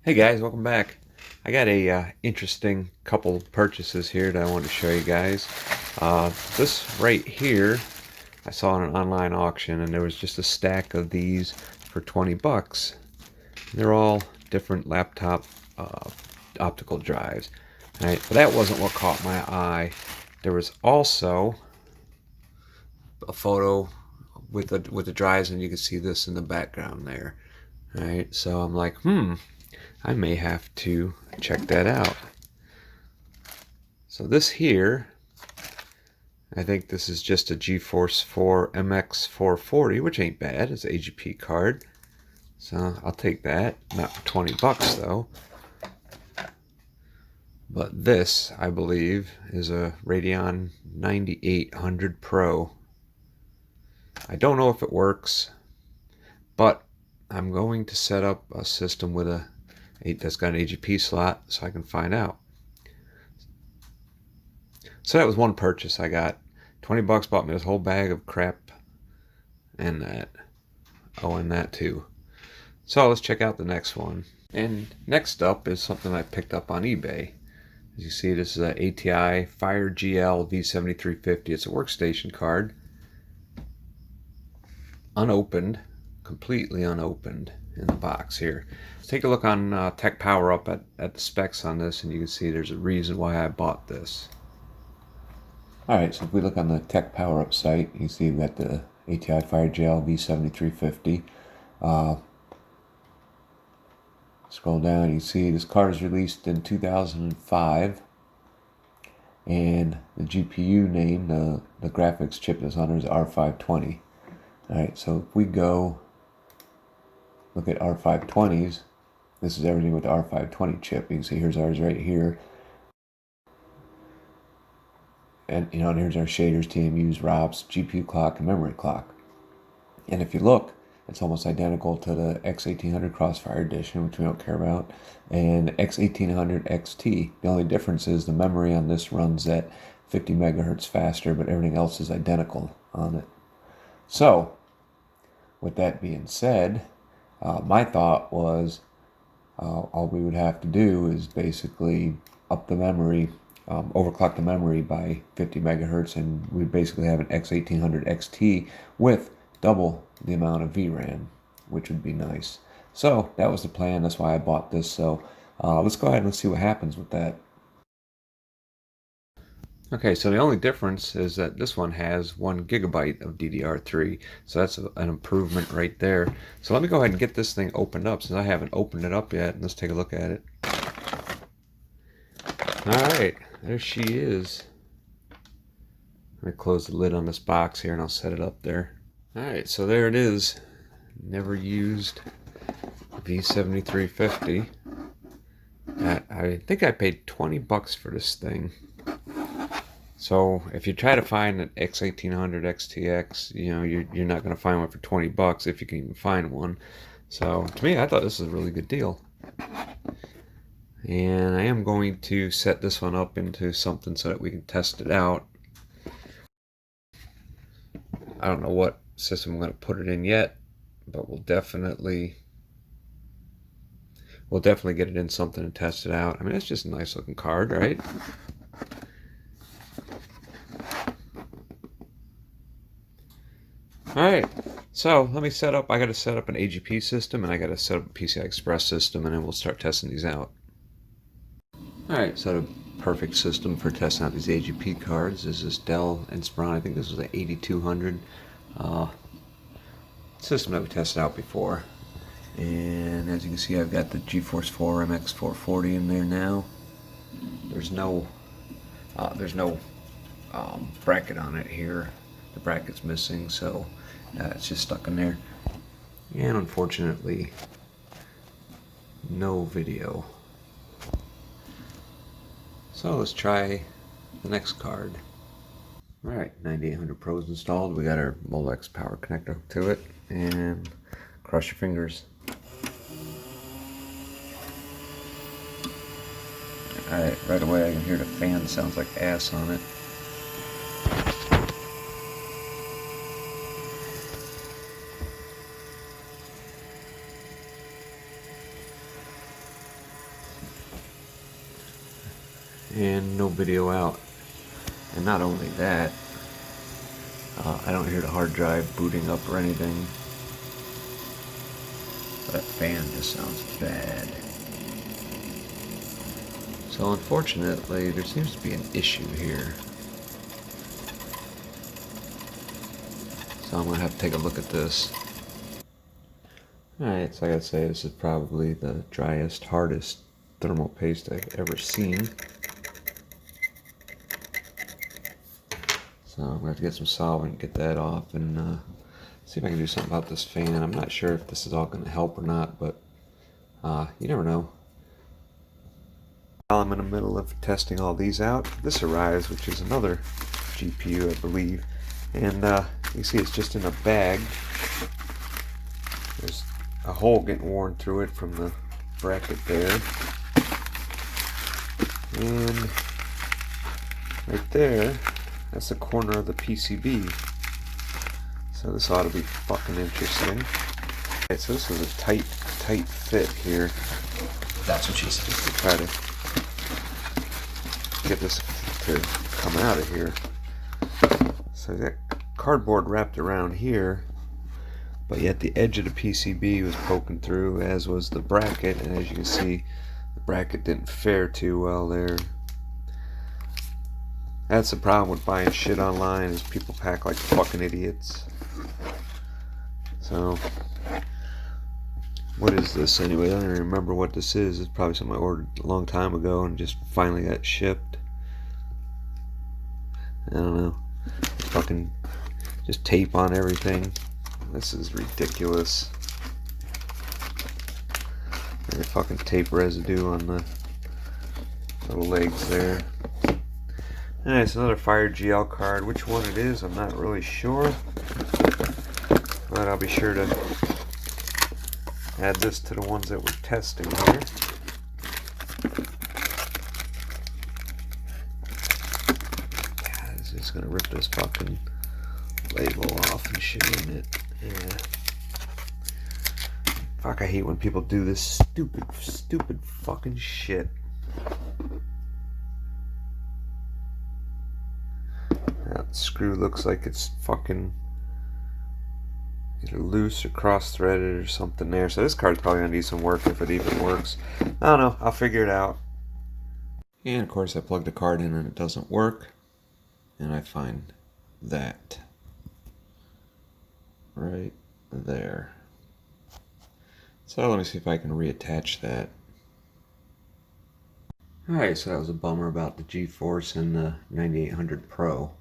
Hey guys, welcome back. I got a interesting couple purchases here that I want to show you guys. This right here, I saw in an online auction, and there was just a stack of these for 20 bucks. They're all different laptop optical drives. Right, but that wasn't what caught my eye. There was also a photo with the drives, and you can see this in the background there. All right, so I'm like, I may have to check that out. So this here, I think this is just a GeForce 4 MX 440, which ain't bad. It's an AGP card. So I'll take that. Not for 20 bucks though. But this, I believe, is a Radeon 9800 Pro. I don't know if it works, but I'm going to set up a system with that's got an AGP slot so I can find out. So that was one purchase I got. 20 bucks bought me this whole bag of crap and that. Oh, and that too. So let's check out the next one. And next up is something I picked up on eBay. As you see, this is a ATI F.E.A.R GL V7350. It's a workstation card. Unopened. Completely unopened in the box here. Let's take a look on Tech Power Up at the specs on this, and you can see there's a reason why I bought this. Alright, so if we look on the Tech Power Up site, you see we've got the ATI F.E.A.R GL V7350. Scroll down, you see this card is released in 2005, and the GPU name, the graphics chip that's on it is R520. Alright, so if we go look at R520s, this is everything with the R520 chip. You can see here's ours right here. And and here's our shaders, TMUs, ROPs, GPU clock, and memory clock. And if you look, it's almost identical to the X1800 Crossfire Edition, which we don't care about, and X1800 XT. The only difference is the memory on this runs at 50 megahertz faster, but everything else is identical on it. So, with that being said, my thought was all we would have to do is basically up the memory, overclock the memory by 50 megahertz, and we basically have an X1800 XT with double the amount of VRAM, which would be nice. So that was the plan. That's why I bought this. So let's go ahead and see what happens with that. Okay, so the only difference is that this one has 1 gigabyte of DDR3, so that's an improvement right there. So let me go ahead and get this thing opened up, since I haven't opened it up yet. Let's take a look at it. Alright, there she is. Let me close the lid on this box here and I'll set it up there. Alright, so there it is. Never used V7350. I think I paid 20 bucks for this thing. So if you try to find an X1800 XTX, you're not going to find one for 20 bucks if you can even find one. So to me, I thought this was a really good deal. And I am going to set this one up into something so that we can test it out. I don't know what system I'm going to put it in yet, but we'll definitely get it in something and test it out. I mean, it's just a nice looking card, right? Alright, so let me set up, I got to set up an AGP system, and I got to set up a PCI Express system, and then we'll start testing these out. Alright, so the perfect system for testing out these AGP cards is this Dell Inspiron. I think this was an 8200 system that we tested out before. And as you can see, I've got the GeForce 4 MX 440 in there now. There's no bracket on it here. The bracket's missing, so it's just stuck in there. And unfortunately, no video. So let's try the next card. Alright, 9800 Pro's installed. We got our Molex power connector hooked to it, and cross your fingers. Alright, right away I can hear the fan sounds like ass on it. and no video out. And not only that, I don't hear the hard drive booting up or anything. That fan just sounds bad. So unfortunately, there seems to be an issue here. So I'm going to have to take a look at this. Alright, so I gotta say, this is probably the driest, hardest thermal paste I've ever seen. So I'm going to have to get some solvent, get that off, and see if I can do something about this fan. I'm not sure if this is all going to help or not, but you never know. While I'm in the middle of testing all these out, this arrives, which is another GPU, I believe. And you see it's just in a bag. There's a hole getting worn through it from the bracket there. And right there, that's the corner of the PCB. So this ought to be fucking interesting. Okay, so this was a tight fit here. That's what she said. To try to get this to come out of here. So that cardboard wrapped around here, but yet the edge of the PCB was poking through, as was the bracket, and as you can see, the bracket didn't fare too well there. That's the problem with buying shit online, is people pack like fucking idiots. So, what is this anyway? I don't even remember what this is. It's probably something I ordered a long time ago and just finally got shipped. I don't know. It's fucking just tape on everything. This is ridiculous. There's fucking tape residue on the little legs there. Alright, it's another F.E.A.R GL card. Which one it is, I'm not really sure. But I'll be sure to add this to the ones that we're testing here. God, this is gonna rip this fucking label off and shit, isn't it? Yeah. Fuck, I hate when people do this stupid fucking shit. That screw looks like it's fucking either loose or cross-threaded or something there. So this card's probably gonna need some work if it even works. I don't know. I'll figure it out. And of course, I plugged the card in and it doesn't work. And I find that right there. So let me see if I can reattach that. Alright, so that was a bummer about the GeForce and the 9800 Pro.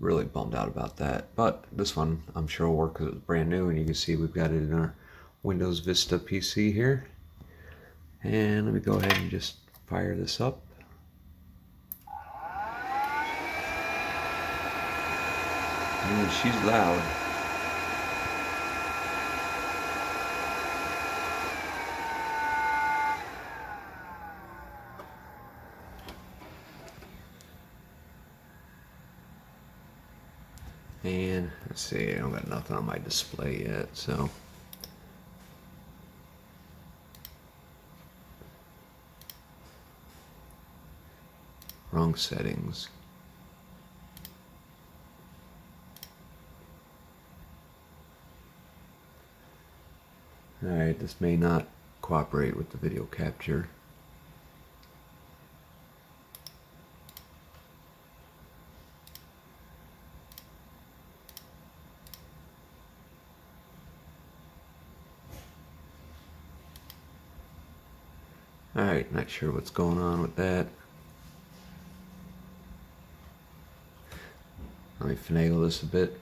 Really bummed out about that. But this one I'm sure will work because it was brand new, and you can see we've got it in our Windows Vista PC here. And let me go ahead and just fire this up. Ooh, she's loud. And let's see, I don't got nothing on my display yet, so. Wrong settings. Alright, this may not cooperate with the video capture. Alright, not sure what's going on with that. Let me finagle this a bit.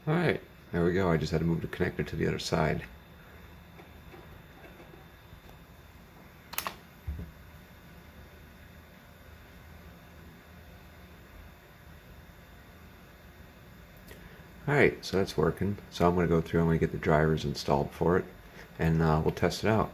Alright, there we go. I just had to move the connector to the other side. Alright, so that's working. So I'm going to go through, I'm going to get the drivers installed for it, and we'll test it out.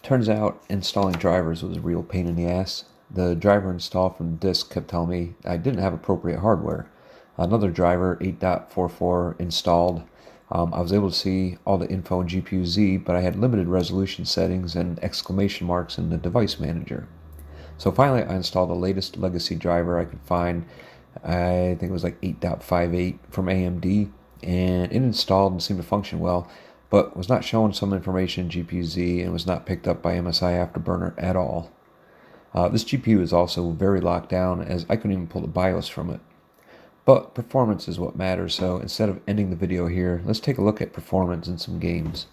Turns out installing drivers was a real pain in the ass. The driver installed from the disk kept telling me I didn't have appropriate hardware. Another driver, 8.44, installed. I was able to see all the info in GPU Z, but I had limited resolution settings and exclamation marks in the device manager. So finally, I installed the latest legacy driver I could find. I think it was like 8.58 from AMD, and it installed and seemed to function well, but was not showing some information in GPU-Z and was not picked up by MSI Afterburner at all. This GPU is also very locked down, as I couldn't even pull the BIOS from it. But performance is what matters, so instead of ending the video here, let's take a look at performance in some games.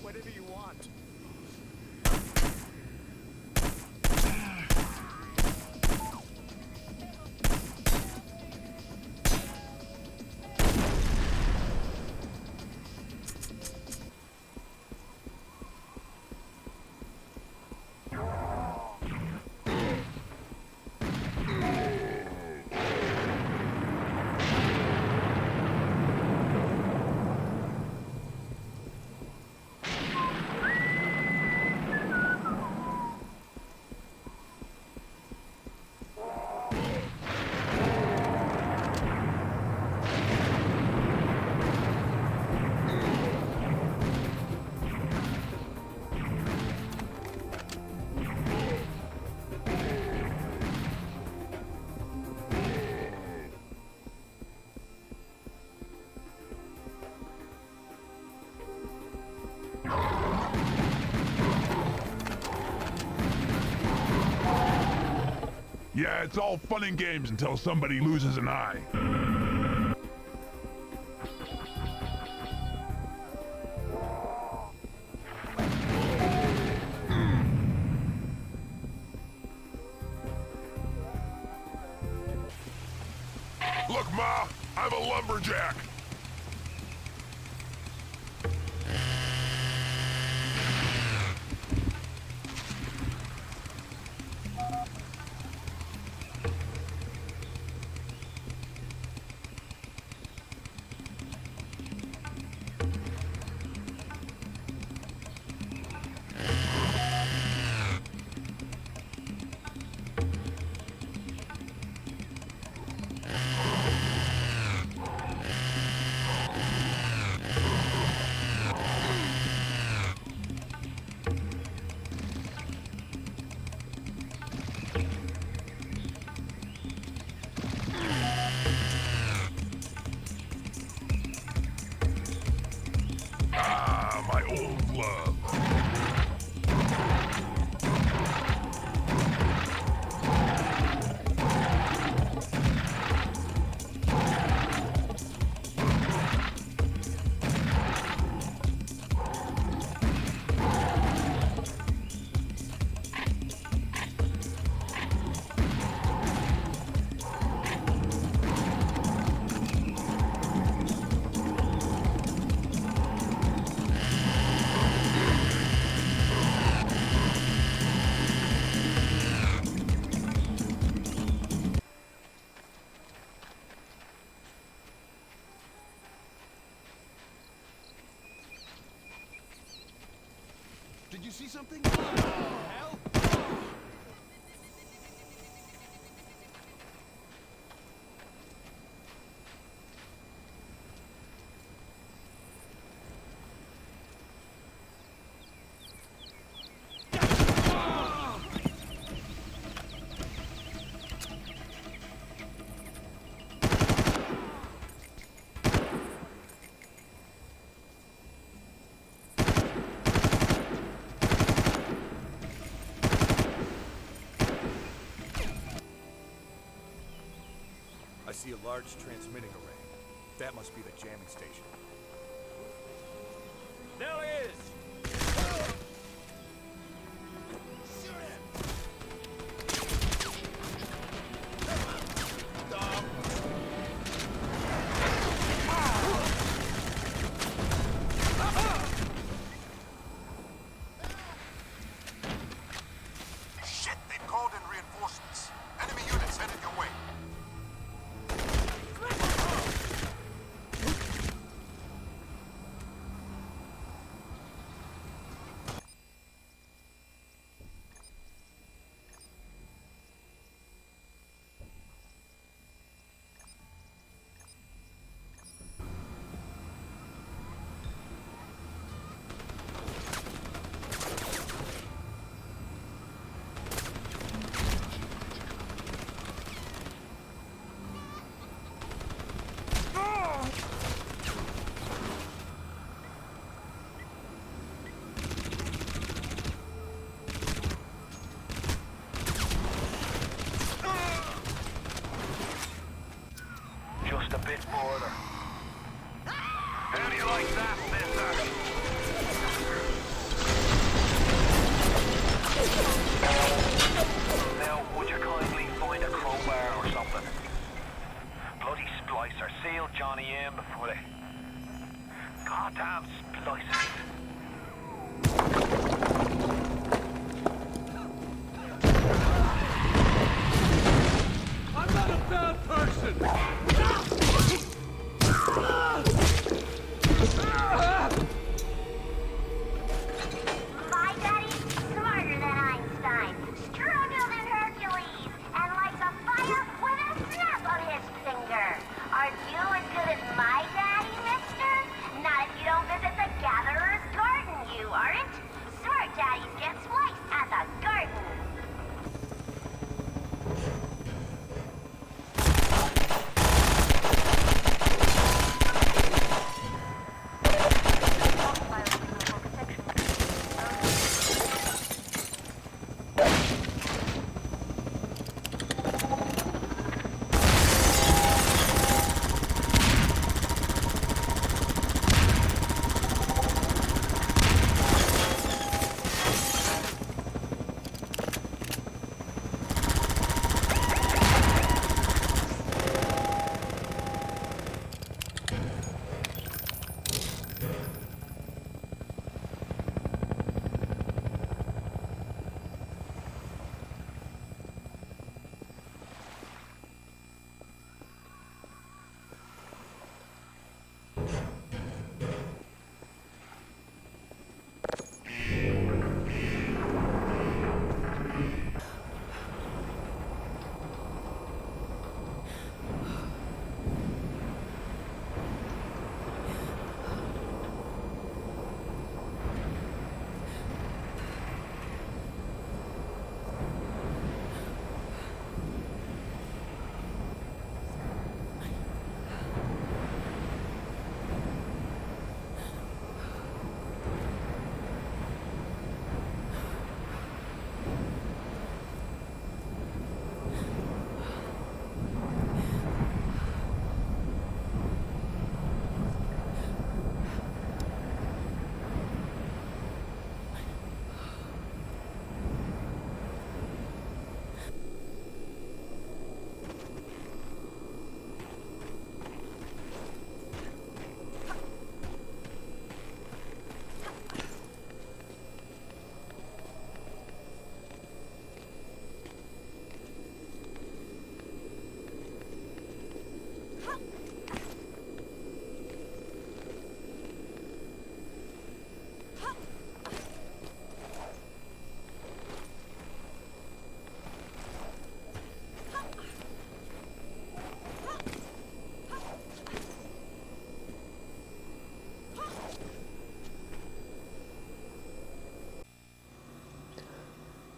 Whatever you want. Yeah, it's all fun and games until somebody loses an eye. Look, Ma, I'm a lumberjack. Club. Did you see something? Hell? I see a large transmitting array. That must be the jamming station. There he is! Shoot him! Shit, they've called in reinforcements. Enemy units headed your way. Just a bit further. How do you like that, mister? Now, would you kindly find a crowbar or something? Bloody splicer. Seal Johnny in before they... Goddamn splicers. I'm not a bad person! My daddy's smarter than Einstein, stronger than Hercules, and lights a fire with a snap of his finger. Are you as good as my daddy, mister? Not if you don't visit the Gatherer's Garden, you aren't. Smart daddies get sliced at the garden.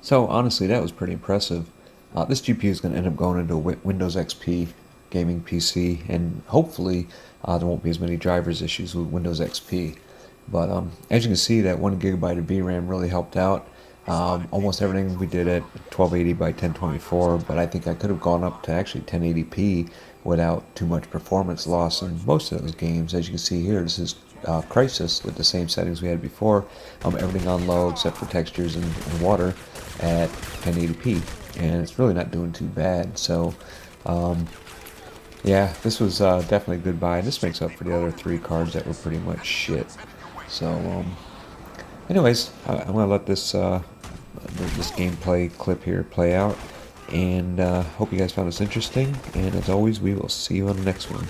So honestly, that was pretty impressive. This GPU is going to end up going into a Windows XP gaming PC, and hopefully there won't be as many drivers issues with Windows XP. But as you can see, that 1 GB of VRAM really helped out. Almost everything we did at 1280 by 1024, but I think I could have gone up to actually 1080p without too much performance loss in most of those games. As you can see here, this is Crysis with the same settings we had before. Everything on low except for textures and water at 1080p, and it's really not doing too bad. So yeah, this was definitely a good buy. This makes up for the other 3 cards that were pretty much shit. So anyways, I'm gonna let this this gameplay clip here play out, and hope you guys found this interesting, and as always, we will see you on the next one.